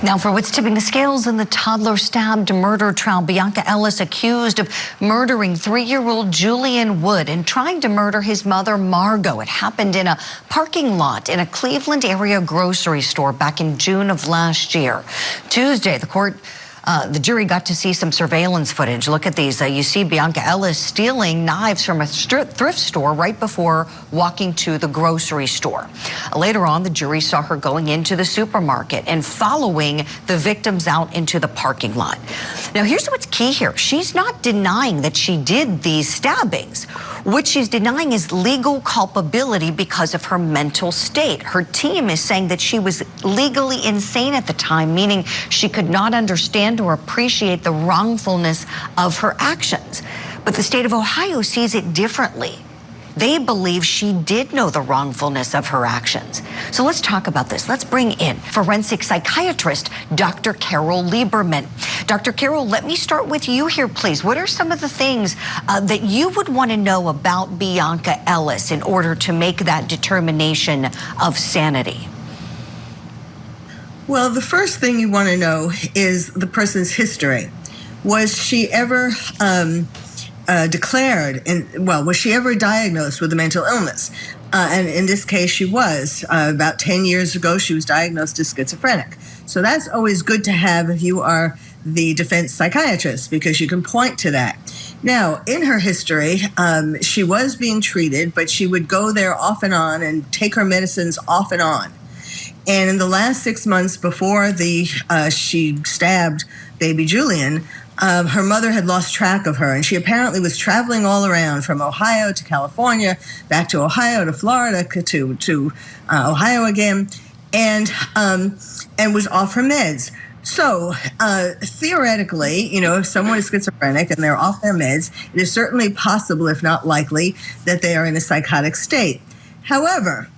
Now, for what's tipping the scales in the toddler stabbed murder trial, Bionca Ellis accused of murdering 3-year-old Julian Wood and trying to murder his mother, Margot. It happened in a parking lot in a Cleveland area grocery store back in June of last year. Tuesday, the jury got to see some surveillance footage. Look at these. You see Bionca Ellis stealing knives from a thrift store right before walking to the grocery store. Later on, the jury saw her going into the supermarket and following the victims out into the parking lot. Now, here's what's key here. She's not denying that she did these stabbings. What she's denying is legal culpability because of her mental state. Her team is saying that she was legally insane at the time, meaning she could not understand or appreciate the wrongfulness of her actions. But the state of Ohio sees it differently. They believe she did know the wrongfulness of her actions. So let's talk about this. Let's bring in forensic psychiatrist, Dr. Carol Lieberman. Dr. Carol, let me start with you here, please. What are some of the things that you would want to know about Bionca Ellis in order to make that determination of sanity? Well, the first thing you want to know is the person's history. Was she ever was she ever diagnosed with a mental illness? And in this case, she was. About 10 years ago, she was diagnosed as schizophrenic. So that's always good to have if you are the defense psychiatrist, because you can point to that. Now, in her history, she was being treated, but she would go there off and on and take her medicines off and on. And in the last 6 months before she stabbed baby Julian, her mother had lost track of her, and she apparently was traveling all around from Ohio to California, back to Ohio to Florida to Ohio again, and was off her meds. So theoretically, if someone is schizophrenic and they're off their meds, it is certainly possible, if not likely, that they are in a psychotic state. However,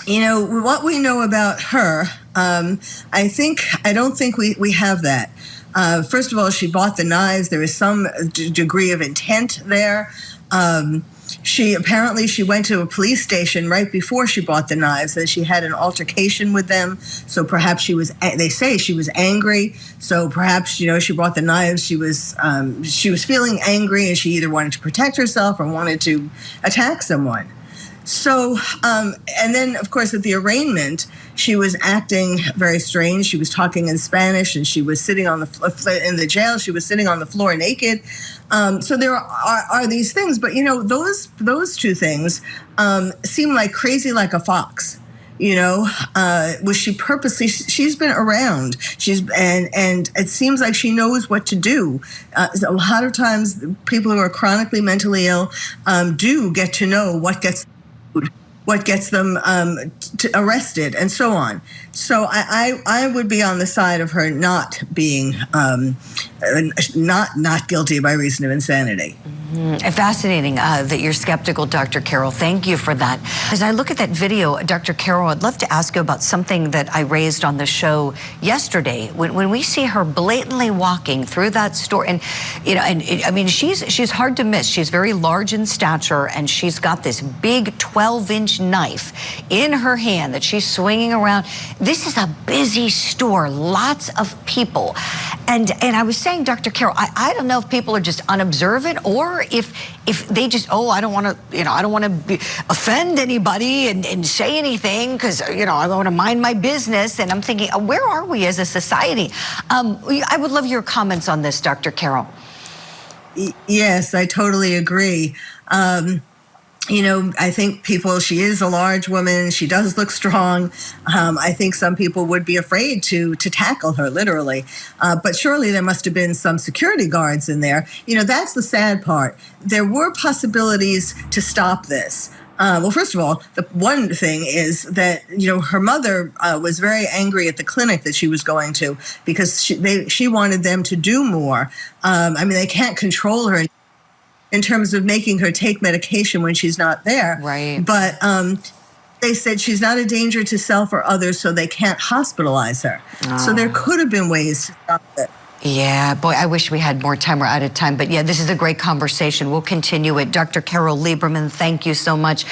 what we know about her, I don't think we have that. First of all, she bought the knives. There is some degree of intent there. She went to a police station right before she bought the knives, and she had an altercation with them. So perhaps they say she was angry. So perhaps, she bought the knives. She was feeling angry, and she either wanted to protect herself or wanted to attack someone. So, and then, of course, at the arraignment, she was acting very strange. She was talking in Spanish, and she was sitting in the jail. She was sitting on the floor naked. So there are these things, but those two things seem like crazy like a fox. Was she purposely? She's been around. And it seems like she knows what to do. A lot of times, people who are chronically mentally ill do get to know what gets them arrested and so on. So I would be on the side of her not being not guilty by reason of insanity. Fascinating that you're skeptical, Dr. Carol. Thank you for that. As I look at that video, Dr. Carol, I'd love to ask you about something that I raised on the show yesterday. When we see her blatantly walking through that store, and I mean, she's hard to miss. She's very large in stature, and she's got this big 12-inch knife in her hand that she's swinging around. This is a busy store, lots of people. And I was saying, Dr. Carol, I don't know if people are just unobservant, or if they just, I don't want to offend anybody and say anything because I want to mind my business. And I'm thinking, where are we as a society? I would love your comments on this, Dr. Carol. Yes, I totally agree. I think she is a large woman. She does look strong. I think some people would be afraid to tackle her, literally. But surely there must have been some security guards in there. That's the sad part. There were possibilities to stop this. Well, first of all, the one thing is that, her mother was very angry at the clinic that she was going to because she wanted them to do more. They can't control her in terms of making her take medication when she's not there. Right. But they said she's not a danger to self or others, so they can't hospitalize her. Oh. So there could have been ways to stop it. Yeah, boy, I wish we had more time. We're out of time. But yeah, this is a great conversation. We'll continue it. Dr. Carol Lieberman, thank you so much.